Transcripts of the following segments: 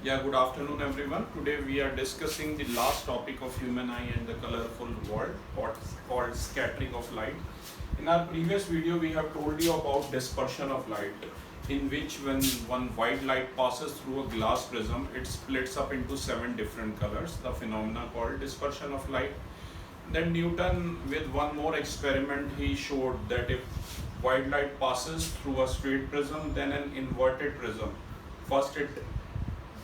Yeah, good afternoon everyone. Today we are discussing the last topic of human eye and the colorful world, what's called scattering of light. In our previous video we have told you about dispersion of light, in which when one white light passes through a glass prism, it splits up into 7 different colors, the phenomena called dispersion of light. Then Newton, with one more experiment, he showed that if white light passes through a straight prism, then an inverted prism, first it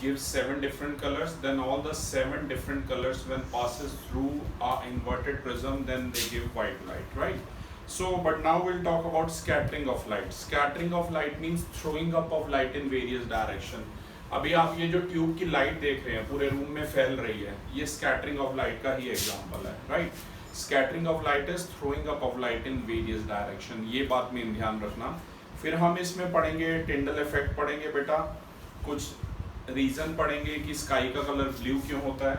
gives 7 different colors, then all the 7 different colors when passes through a inverted prism, then they give white light, right? So but now we'll talk about scattering of light. Scattering of light means throwing up of light in various direction. अभी आप ये जो tube की light देख रहे हैं पूरे room में फैल रही है, ये स्कैटरिंग ऑफ लाइट का ही एग्जांपल है, right? Scattering of light is throwing up of light in various direction, ये बात में ध्यान रखना। फिर हम इसमें पढ़ेंगे टिंडल इफेक्ट पढ़ेंगे बेटा, कुछ रीज़न पढ़ेंगे कि स्काई का कलर ब्लू क्यों होता है,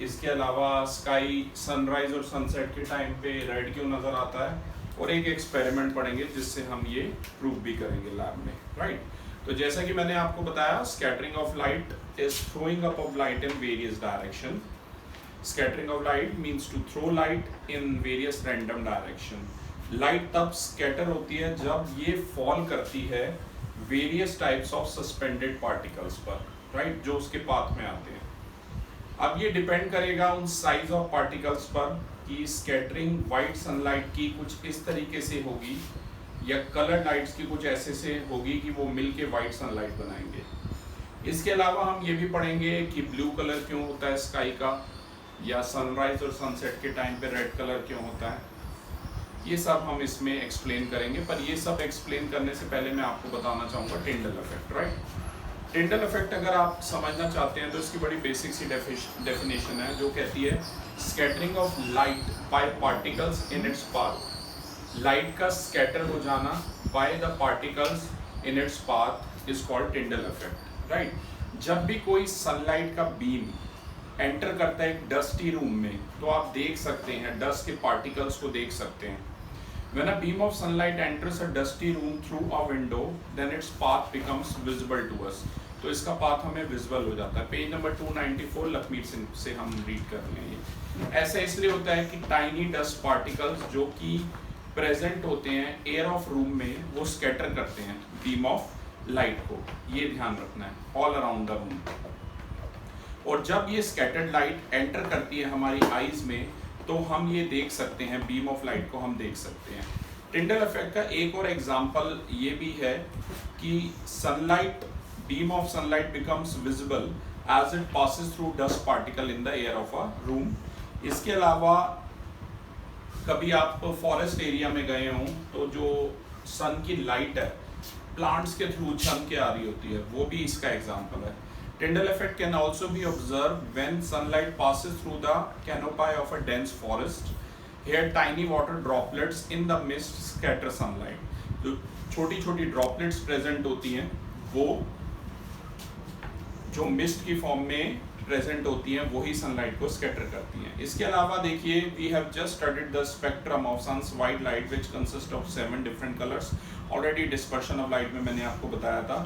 इसके अलावा स्काई सनराइज और सनसेट के टाइम पे रेड क्यों नज़र आता है, और एक एक्सपेरिमेंट पढ़ेंगे जिससे हम ये प्रूव भी करेंगे लैब में, राइट? तो जैसा कि मैंने आपको बताया, scattering of light is throwing up of light in various direction. Scattering of light means to throw light in various random direction. Light तब स्कैटर होती है जब ये फॉल करती है various types of suspended particles पर, राइट, जो उसके पाथ में आते हैं। अब ये डिपेंड करेगा उन साइज ऑफ पार्टिकल्स पर कि स्कैटरिंग वाइट सनलाइट की कुछ इस तरीके से होगी या कलर लाइट्स की कुछ ऐसे से होगी कि वो मिलके वाइट सनलाइट बनाएंगे। इसके अलावा हम ये भी पढ़ेंगे कि ब्लू कलर क्यों होता है स्काई का, या सनराइज और सनसेट के टाइम पे रेड कलर क्यों होता है, ये सब हम इसमें एक्सप्लेन करेंगे। पर ये सब एक्सप्लेन करने से पहले मैं आपको बताना चाहूँगा Tyndall effect, right? Tyndall effect अगर आप समझना चाहते हैं तो इसकी बड़ी बेसिक सी डेफिनेशन है जो कहती है scattering of light by particles in its path. Light का स्कैटर हो जाना by the particles in its path is called Tyndall effect, right? जब भी कोई सनलाइट का बीम एंटर करता है एक डस्टी रूम में, तो आप देख सकते हैं डस्ट के पार्टिकल्स को देख सकते हैं। When a beam of sunlight enters a dusty room through a window, then its path becomes visible to us. तो इसका पाथ हमें विजिबल हो जाता है। पेज नंबर 294 लखमीर सिंह से हम रीड कर रहे हैं। ये ऐसा इसलिए होता है कि टाइनी डस्ट पार्टिकल्स जो कि प्रेजेंट होते हैं एयर ऑफ रूम में, वो स्कैटर करते हैं बीम ऑफ लाइट को, ये ध्यान रखना है, ऑल अराउंड द रूम। और जब ये स्कैटर्ड लाइट एंटर करती है हमारी आईज में, तो हम ये देख सकते हैं, बीम ऑफ लाइट को हम देख सकते हैं। टिंडल इफेक्ट का एक और एग्जांपल ये भी है कि sunlight, beam of sunlight becomes visible as it passes through dust particle in the air of a room. इसके अलावा कभी आप फॉरेस्ट एरिया में गए हों तो जो सन की लाइट है प्लांट्स के थ्रू छन के आ रही होती है, वो भी इसका एग्जांपल है। Tyndall effect can also be observed when sunlight passes through the canopy of a dense forest. Here tiny water droplets in the mist scatter sunlight. जो छोटी छोटी droplets present होती हैं वो जो mist की form में present होती हैं वही sunlight को scatter करती हैं। इसके अलावा देखिए, we have just studied the spectrum of sun's white light which consists of 7 different colors. Already dispersion of light में मैंने आपको बताया था।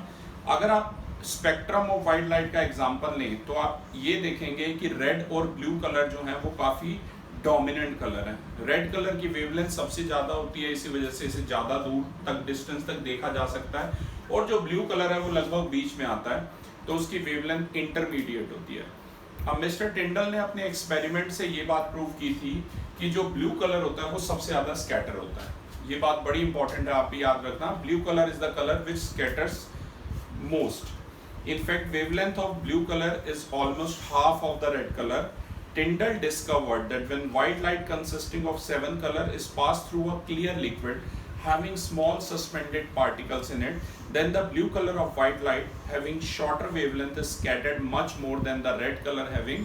अगर आप स्पेक्ट्रम ऑफ वाइट लाइट का एग्जांपल लें तो आप ये देखेंगे कि रेड और ब्लू कलर जो है वो काफ़ी डोमिनेंट कलर है। रेड कलर की वेवलेंथ सबसे ज़्यादा होती है, इसी वजह से इसे ज़्यादा दूर तक डिस्टेंस तक देखा जा सकता है, और जो ब्लू कलर है वो लगभग बीच में आता है, तो उसकी वेवलेंथ इंटरमीडिएट होती है। अब मिस्टर टिंडल ने अपने एक्सपेरिमेंट से ये बात प्रूव की थी कि जो ब्लू कलर होता है वो सबसे ज़्यादा स्कैटर होता है। ये बात बड़ी इंपॉर्टेंट है, आप भी याद रखना। Blue colour is the colour which scatters most. In fact, wavelength of blue color is almost half of the red color. Tyndall discovered that when white light consisting of 7 colors is passed through a clear liquid having small suspended particles in it, then the blue color of white light having shorter wavelength is scattered much more than the red color having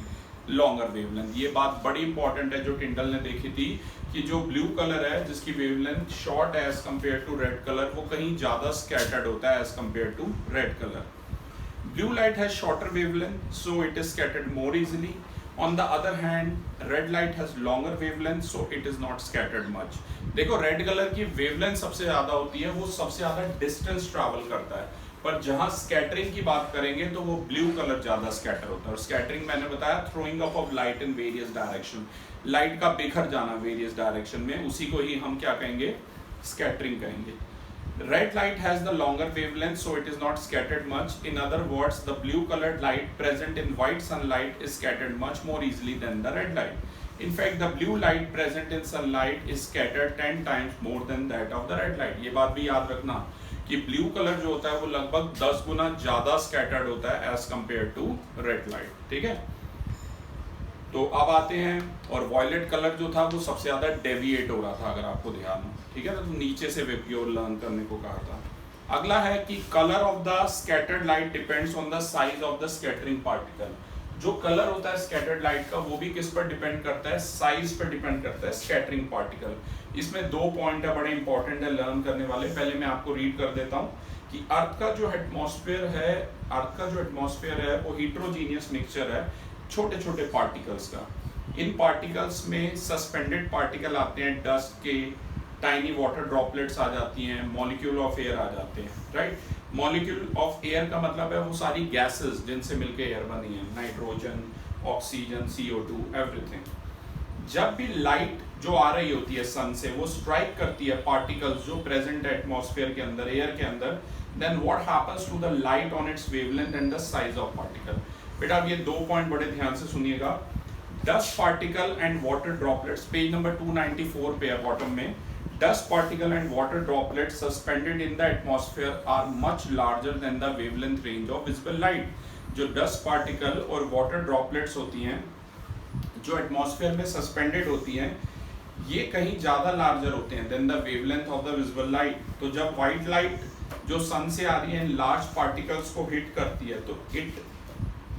longer wavelength. ये बात बड़ी important है जो टिंडल ने देखी थी कि जो ब्लू कलर है जिसकी वेवलेंथ शॉर्ट है as compare to red colour, वो कहीं ज़्यादा स्कैटर्ड होता है as compare to red colour. Blue light has shorter wavelength, so it is scattered more easily. On the other hand, red light has longer wavelength, so it is not scattered much. देखो, red colour की wavelength सबसे ज़्यादा होती है, वो सबसे ज़्यादा distance travel करता है, पर जहां स्कैटरिंग की बात करेंगे तो वो ब्लू कलर ज्यादा स्कैटर होता है। और स्कैटरिंग मैंने बताया throwing up of light in various direction, light का बिखर जाना वेरियस डायरेक्शन में, उसी को ही हम क्या कहेंगे, स्कैटरिंग कहेंगे। Red light has the longer wavelength, so it is not scattered much. In other words, the blue colored light present in white sunlight is scattered much more easily than the red light. In fact, the blue light present in sunlight is scattered 10 times more than that of the red light. ये बात भी याद रखना कि blue colour जो होता है वो लगभग 10 गुना ज्यादा स्कैटर्ड होता है as compare to red light. ठीक है, तो अब आते हैं, और वॉयलेट कलर जो था वो सबसे ज्यादा डेविएट हो रहा था, अगर आपको ध्यान हो। ठीक है, तो नीचे से वेक्यूर लर्न करने को कहा था। अगला है कि colour of the scattered light depends on the size of the scattering particle. जो कलर होता है स्कैटर्ड लाइट का वो भी किस पर डिपेंड करता है, साइज पर डिपेंड करता है स्कैटरिंग पार्टिकल। इसमें दो पॉइंट है, बड़े इंपॉर्टेंट है लर्न करने वाले। पहले मैं आपको रीड कर देता हूँ कि अर्थ का जो एटमॉस्फेयर है वो हिट्रोजीनियस मिक्सचर है छोटे छोटे पार्टिकल्स का। इन पार्टिकल्स में सस्पेंडेड पार्टिकल आते हैं, डस्ट के, टाइनी वाटर ड्रॉपलेट्स आ जाती हैं, मॉलिक्यूल ऑफ एयर आ जाते हैं। राइट, मॉलिक्यूल ऑफ एयर का मतलब है वो सारी गैसेस जिनसे मिलके एयर बनी है, नाइट्रोजन, ऑक्सीजन, CO2, एवरीथिंग। जब भी लाइट जो आ रही होती है सन से वो स्ट्राइक करती है पार्टिकल्स जो प्रेजेंट है एटमॉस्फेयर के अंदर, एयर के अंदर, then what happens to the light on its wavelength and the size of particle. बेटा अब ये दो पॉइंट बड़े ध्यान से सुनिएगा। Dust particle and water droplets, page number 294 पे है बॉटम में, dust particle and water droplets suspended in the atmosphere are much larger than the wavelength range of visible light। जो dust particle और water droplets होती हैं जो atmosphere में suspended होती हैं, ये कहीं ज़्यादा लार्जर होते हैं than the wavelength of the visible light. तो जब वाइट लाइट जो सन से आ रही है इन लार्ज पार्टिकल्स को हिट करती है तो इट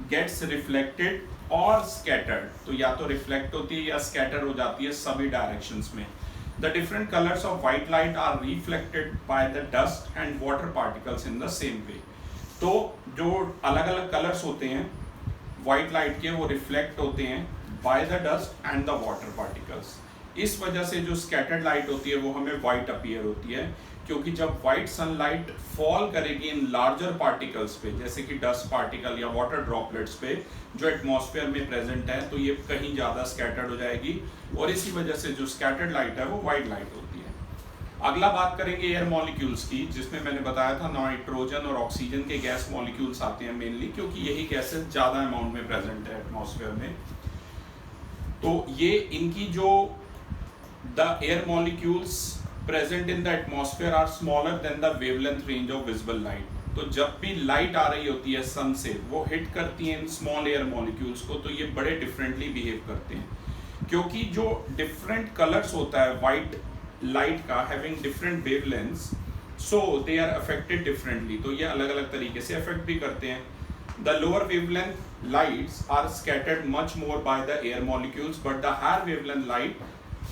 गेट्स रिफ्लेक्टेड और स्कैटर्ड। तो या तो रिफ्लेक्ट होती है या स्कैटर हो जाती है सभी डायरेक्शंस में। The different colors of white light are reflected by the dust and water particles in the same way। तो जो अलग अलग कलर्स होते हैं white light के वो रिफ्लेक्ट होते हैं by the dust and the water particles। इस वजह से जो scattered light होती है वो हमें white appear होती है, क्योंकि जब white sunlight fall करेगी इन larger particles पे, जैसे कि dust particle या water droplets पे जो एटमॉस्फेयर में प्रेजेंट है, तो ये कहीं ज़्यादा स्कैटर्ड हो जाएगी और इसी वजह से जो स्कैटर्ड लाइट है वो वाइट लाइट होती है। अगला बात करेंगे एयर मॉलिक्यूल्स की, जिसमें मैंने बताया था नाइट्रोजन और ऑक्सीजन के गैस मॉलिक्यूल्स आते हैं मेनली, क्योंकि यही गैसेस ज़्यादा अमाउंट में प्रेजेंट है एटमॉस्फेयर में। तो ये इनकी जो the air molecules present in the atmosphere are smaller than the wavelength range of visible light। तो जब भी लाइट आ रही होती है सन से वो हिट करती है इन स्मॉल एयर मॉलिक्यूल्स को, तो ये बड़े डिफरेंटली बिहेव करते हैं, क्योंकि जो डिफरेंट कलर्स होता है वाइट लाइट का having different wavelengths, so they are affected differently. तो ये अलग अलग तरीके से अफेक्ट भी करते हैं। The lower wavelength lights are scattered much more by the air molecules, but the higher wavelength light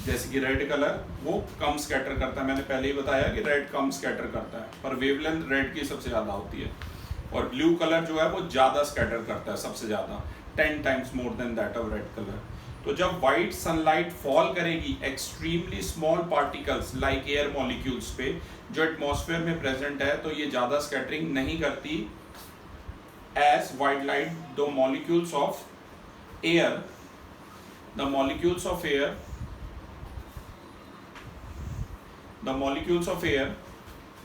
जैसे कि रेड कलर वो कम स्कैटर करता है। मैंने पहले ही बताया कि रेड कम स्कैटर करता है, पर वेवलेंथ रेड की सबसे ज़्यादा होती है। और ब्लू कलर जो है वो ज़्यादा स्कैटर करता है, सबसे ज़्यादा 10 times more than that of red colour. तो जब वाइट सनलाइट फॉल करेगी extremely small particles like air molecules पे जो एटमॉस्फेयर में प्रेजेंट है, तो ये ज़्यादा स्कैटरिंग नहीं करती एज वाइट लाइट। दो molecules of air The molecules of air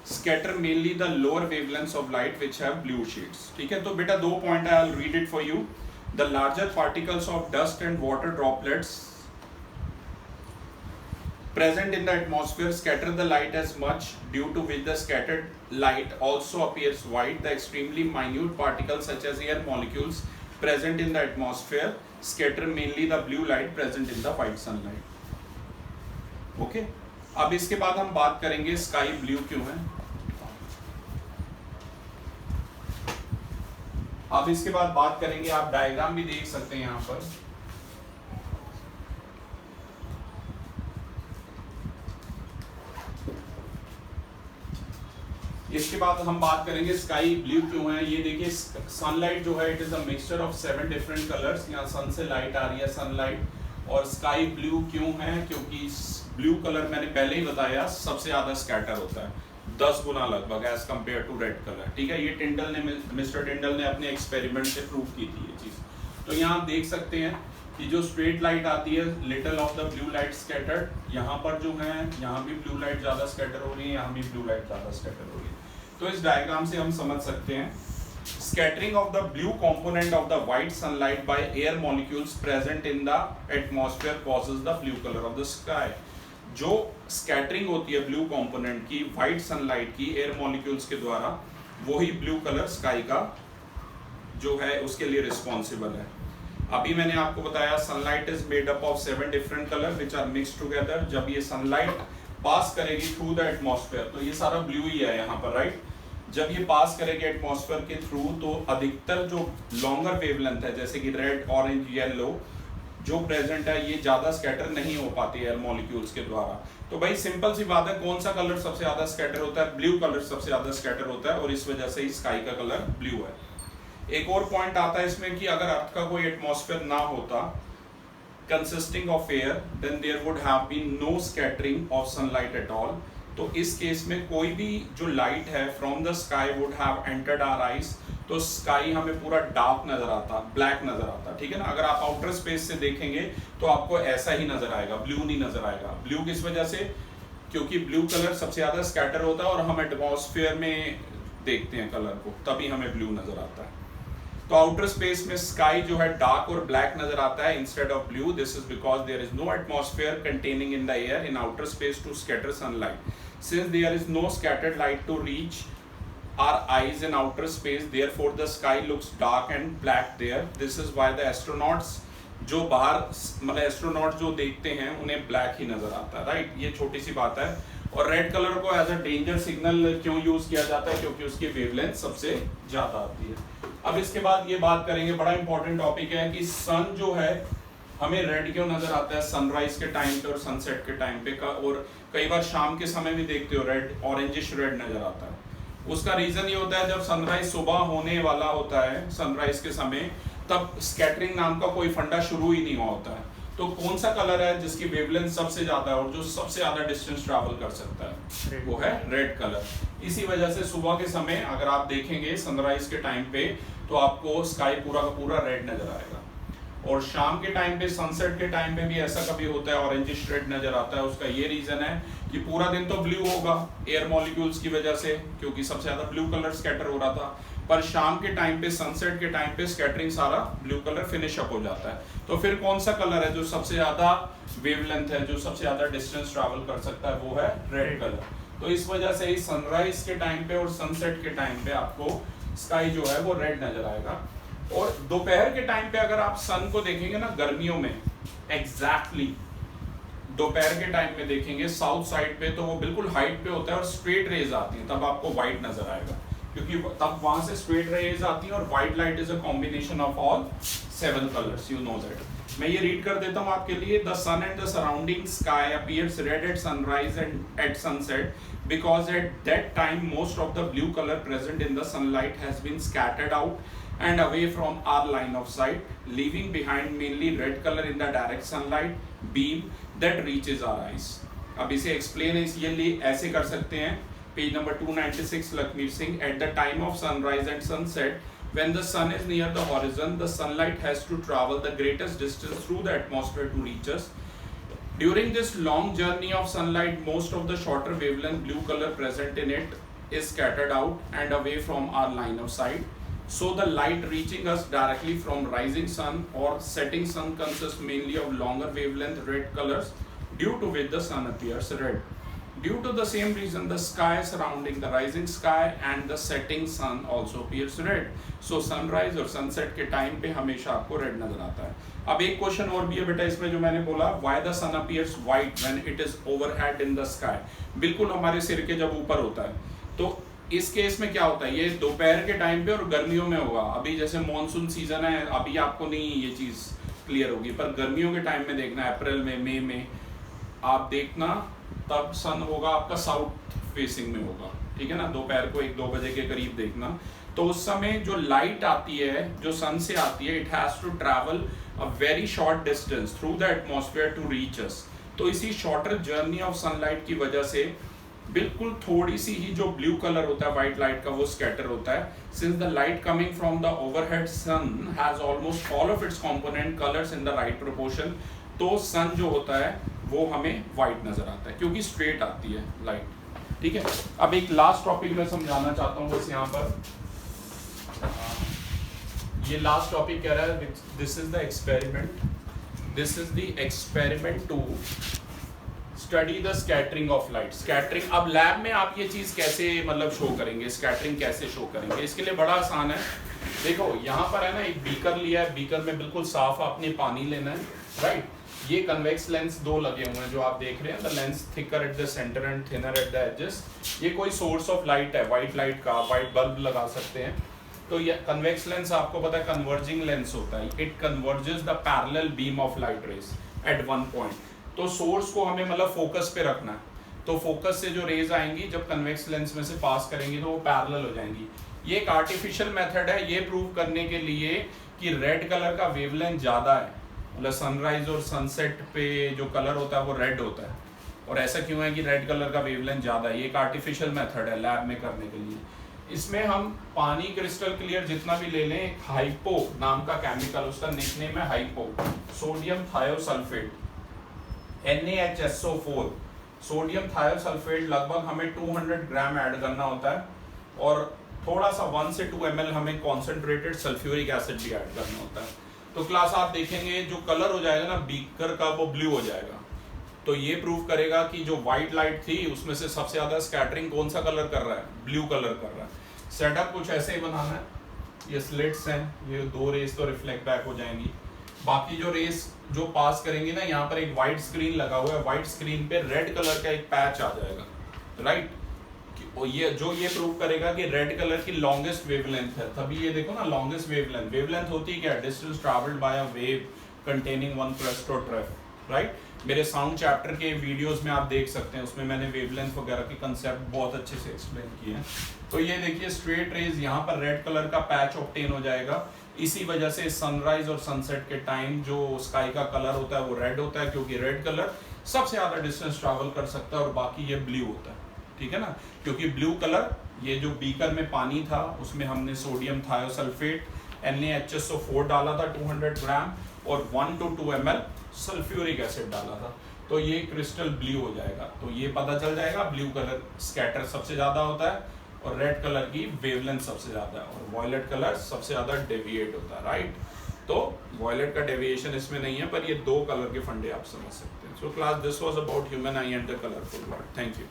scatter mainly the lower wavelengths of light which have blue shades। ठीक है, तो बेटा दो पॉइंट है, I'll read it for you। The larger particles of dust and water droplets present in the atmosphere scatter the light as much, due to which the scattered light also appears white। The extremely minute particles such as air molecules present in the atmosphere scatter mainly the blue light present in the white sunlight। Okay? अब इसके बाद हम बात करेंगे sky blue क्यों है। अब इसके बाद बात करेंगे, आप डायग्राम भी देख सकते हैं यहां पर। इसके बाद हम बात करेंगे स्काई ब्लू क्यों है। ये देखिए सनलाइट जो है it is a mixture of 7 different colours. यहाँ सन से लाइट आ रही है सनलाइट, और स्काई ब्लू क्यों है, क्योंकि ब्लू कलर मैंने पहले ही बताया सबसे ज़्यादा स्कैटर होता है। 10 गुना लगभग as compare to red colour. ठीक है, ये मिस्टर टिंडल ने अपने एक्सपेरिमेंट से प्रूव की थी ये चीज़। तो यहाँ आप देख सकते हैं कि जो स्ट्रेट लाइट आती है, little of the blue light scattered, यहाँ पर जो है यहाँ भी ब्लू लाइट ज़्यादा स्कैटर हो रही है, यहाँ भी ब्लू लाइट ज़्यादा स्कैटर हो रही है। तो इस डायग्राम से हम समझ सकते हैं scattering of the blue component of the white sunlight by air molecules present in the atmosphere causes the blue color of the sky। जो स्कैटरिंग होती है ब्लू कंपोनेंट की व्हाइट सनलाइट की एयर मॉलिक्यूल्स के द्वारा, वही ब्लू कलर स्काई का जो है उसके लिए रिस्पॉन्सिबल है। अभी मैंने आपको बताया sunlight is made up of 7 different colour which are mixed together. जब ये सनलाइट पास करेगी थ्रू द एटमॉस्फेयर, तो ये सारा ब्लू ही है यहाँ पर, राइट। जब ये पास करेगी एटमॉस्फेयर के थ्रू, तो अधिकतर जो लॉन्गर वेवलेंथ है जैसे कि रेड, ऑरेंज, येलो जो प्रेजेंट है, ये ज्यादा स्कैटर नहीं हो पाती एयर मॉलिक्यूल्स के द्वारा। तो भाई सिंपल सी बात है, कौन सा कलर सबसे ज्यादा स्कैटर होता है? ब्लू कलर सबसे ज्यादा स्कैटर होता है, और इस वजह से स्काई का कलर ब्लू है। एक और पॉइंट आता है इसमें कि अगर अर्थ का कोई एटमॉस्फेयर ना होता consisting of air, then there would have been no scattering of sunlight at all. तो इस केस में कोई भी जो लाइट है from the sky would have entered our eyes, तो स्काई हमें पूरा डार्क नजर आता, ब्लैक नजर आता, ठीक है ना। अगर आप आउटर स्पेस से देखेंगे तो आपको ऐसा ही नजर आएगा, ब्लू नहीं नजर आएगा। ब्लू किस वजह से? क्योंकि ब्लू कलर सबसे ज्यादा स्कैटर होता है और हम एटमॉस्फेयर में देखते हैं कलर को, तभी हमें ब्लू नजर आता है। तो आउटर स्पेस में स्काई जो है डार्क और ब्लैक नजर आता है instead of blue. This is because there is no atmosphere containing in the air in outer space to scatter sunlight. Since there is no scattered light to reach our eyes in outer space, therefore the sky looks dark and black there. This is why the astronauts जो बाहर मतलब astronaut जो देखते हैं उन्हें black ही नजर आता है, राइट। ये छोटी सी बात है। और रेड कलर को एज अ डेंजर सिग्नल क्यों यूज किया जाता है? क्योंकि उसकी वेवलेंथ सबसे ज्यादा आती है। अब इसके बाद ये बात करेंगे, बड़ा इंपॉर्टेंट टॉपिक है कि सन जो है हमें रेड क्यों नजर आता है सनराइज के टाइम पे और सनसेट के टाइम पे और कई बार शाम के समय भी देखते हो रेड, ऑरेंजिश रेड नजर आता है। उसका रीजन ये होता है जब सनराइज सुबह होने वाला होता है, सनराइज के समय, तब स्कैटरिंग नाम का कोई फंडा शुरू ही नहीं हुआ होता है। तो कौन सा कलर है जिसकी वेवलेंथ सबसे ज्यादा है और जो सबसे ज्यादा डिस्टेंस ट्रैवल कर सकता है? वो है रेड कलर। इसी वजह से सुबह के समय अगर आप देखेंगे सनराइज के टाइम पे, तो आपको स्काई पूरा का पूरा रेड नजर आएगा। और शाम के टाइम पे, सनसेट के टाइम पे भी ऐसा कभी होता है, ऑरेंजिश रेड नजर आता है। उसका ये रीजन है कि पूरा दिन तो ब्लू होगा एयर मॉलिक्यूल्स की वजह से, क्योंकि सबसे ज्यादा ब्लू कलर स्कैटर हो रहा था, पर शाम के टाइम पे, सनसेट के टाइम पे स्कैटरिंग सारा ब्लू कलर फिनिश अप हो जाता है। तो फिर कौन सा कलर है जो सबसे ज्यादा वेवलेंथ है, जो सबसे ज्यादा डिस्टेंस ट्रैवल कर सकता है? वो है रेड कलर। तो इस वजह से ही सनराइज के टाइम पे और सनसेट के टाइम पे आपको स्काई जो है वो रेड नजर आएगा। और दोपहर के टाइम पे अगर आप सन को देखेंगे ना गर्मियों में, एग्जैक्टली दोपहर के टाइम में देखेंगे साउथ साइड पे, तो वो बिल्कुल हाइट पे होता है और स्ट्रेट रेज आती है, तब आपको व्हाइट नजर आएगा, क्योंकि तब वहां से स्ट्रेट रेज आती है। और white light is a combination of all 7 colours, you know that. मैं ये रीड कर देता हूँ आपके लिए। The sun and the surrounding sky appears red at sunrise and at sunset because at that time most of the blue color present in the sunlight has been scattered out and away from our line of sight, leaving behind mainly red color in the direct sunlight beam that reaches our eyes। अब इसे explain इसलिए ऐसे कर सकते हैं, page number 296 Lakshmir Singh. At the time of sunrise and sunset, when the sun is near the horizon, the sunlight has to travel the greatest distance through the atmosphere to reach us। During this long journey of sunlight, most of the shorter wavelength blue color present in it is scattered out and away from our line of sight. So the light reaching us directly from rising sun or setting sun consists mainly of longer wavelength red colors, due to which the sun appears red. Due to the same reason, the sky surrounding the rising sky and the setting sun also appears red. So sunrise और sunset के time पे हमेशा आपको red नजर आता है। अब एक क्वेश्चन और भी है बेटा इसमें जो मैंने बोला, why the sun appears white when it is overhead in the sky? बिल्कुल हमारे सिर के जब ऊपर होता है, तो इस केस में क्या होता है? ये दोपहर के टाइम पे और गर्मियों में होगा। अभी जैसे मॉनसून सीजन है, अभी आपको नहीं ये चीज क्लियर होगी, पर गर्मियों के टाइम में देखना, अप्रैल में, मई में आप देखना, तब सन होगा आपका साउथ फेसिंग में होगा, ठीक है ना। दोपहर को 1-2 बजे के करीब देखना, तो उस समय जो लाइट आती है जो सन से आती है, it has to travel a very short distance through the atmosphere to reach us. तो इसी शॉर्टर जर्नी ऑफ सनलाइट की वजह से बिल्कुल थोड़ी सी ही जो ब्लू कलर होता है व्हाइट लाइट का वो स्कैटर होता है. Since the light coming from the overhead sun has almost all of its component colours in the right proportion, तो सन जो होता है वो हमें व्हाइट नजर आता है क्योंकि स्ट्रेट आती है लाइट. ठीक है. अब एक लास्ट टॉपिक मैं समझाना चाहता हूँ बस यहाँ पर. ये लास्ट टॉपिक कह रहा है this is the experiment, this is the experiment to study the scattering of light. Scattering, अब लैब में आप ये चीज़ कैसे मतलब शो करेंगे, स्कैटरिंग कैसे शो करेंगे, इसके लिए बड़ा आसान है. देखो यहाँ पर है ना एक बीकर लिया है, बीकर में बिल्कुल साफ आपने पानी लेना है. राइट. ये कन्वेक्स लेंस दो लगे हुए हैं जो आप देख रहे हैं, the lens thicker at the centre and thinner at the edges. ये कोई सोर्स ऑफ लाइट है वाइट लाइट का, वाइट बल्ब लगा सकते हैं. तो ये कन्वेक्स लेंस आपको पता है कन्वर्जिंग लेंस होता है, it converges the parallel beam of light rays at one point. तो सोर्स को हमें मतलब फोकस पे रखना है, तो फोकस से जो रेज आएंगी जब कन्वेक्स लेंस में से पास करेंगी तो वो पैरेलल हो जाएंगी. ये एक आर्टिफिशियल मेथड है ये प्रूव करने के लिए कि रेड कलर का वेवलेंथ ज़्यादा है, मतलब सनराइज और सनसेट पे जो कलर होता है वो रेड होता है. और ऐसा क्यों है कि रेड कलर का वेवलेंथ ज़्यादा है, ये एक आर्टिफिशियल मेथड है लैब में करने के लिए. इसमें हम पानी क्रिस्टल क्लियर जितना भी ले लें, हाइपो नाम का केमिकल, उसका निकनेम है hypo, sodium thiosulphate NaHSO4. Sodium thiosulphate लगभग हमें 200 ग्राम ऐड करना होता है और थोड़ा सा 1 से 2 ml हमें कॉन्सेंट्रेटेड सल्फ्यूरिक एसिड भी ऐड करना होता है. तो क्लास आप देखेंगे जो कलर हो जाएगा ना बीकर का वो ब्लू हो जाएगा. तो ये प्रूव करेगा कि जो व्हाइट लाइट थी उसमें से सबसे ज़्यादा स्कैटरिंग कौन सा कलर कर रहा है, ब्लू कलर कर रहा है. सेटअप कुछ ऐसे ही बनाना है. ये स्लिट्स हैं, ये दो रेस तो रिफ्लेक्ट बैक हो जाएंगी, बाकी जो रेस जो पास करेंगी ना, यहाँ पर एक वाइट स्क्रीन लगा हुआ है, वाइट स्क्रीन पे रेड कलर का एक पैच आ जाएगा. राइट. और ये प्रूव करेगा कि रेड कलर की लॉन्गेस्ट वेवलेंथ है. तभी ये देखो ना लॉन्गेस्ट वेवलेंथ, वेवलेंथ होती है क्या, distance travelled bye a wave containing one crest और ट्रेफ. राइट. मेरे साउंड चैप्टर के वीडियोस में आप देख सकते हैं, उसमें मैंने वेवलेंथ वगैरह के कंसेप्ट बहुत अच्छे से एक्सप्लेन किए हैं. तो ये देखिए स्ट्रेट रेज, यहाँ पर रेड कलर का पैच ऑब्टेन हो जाएगा. इसी वजह से सनराइज और सनसेट के टाइम जो स्काई का कलर होता है वो रेड होता है, क्योंकि रेड कलर सबसे ज़्यादा डिस्टेंस ट्रैवल कर सकता है और बाकी ये ब्लू होता है. ठीक है ना, क्योंकि ब्लू कलर, ये जो बीकर में पानी था उसमें हमने सोडियम थायोसल्फेट NaHSO4 डाला था 200 ग्राम और 1 to 2 ml सल्फ्यूरिक एसिड डाला था, तो ये क्रिस्टल ब्लू हो जाएगा. तो ये पता चल जाएगा ब्लू कलर स्कैटर सबसे ज़्यादा होता है और रेड कलर की वेवलेंथ सबसे ज़्यादा है और वॉयलेट कलर सबसे ज़्यादा डेविएट होता है. राइट. तो वॉयलेट का डेविएशन इसमें नहीं है, पर ये दो कलर के फंडे आप समझ सकते हैं. So class this was about human I and the colourful world. Thank you.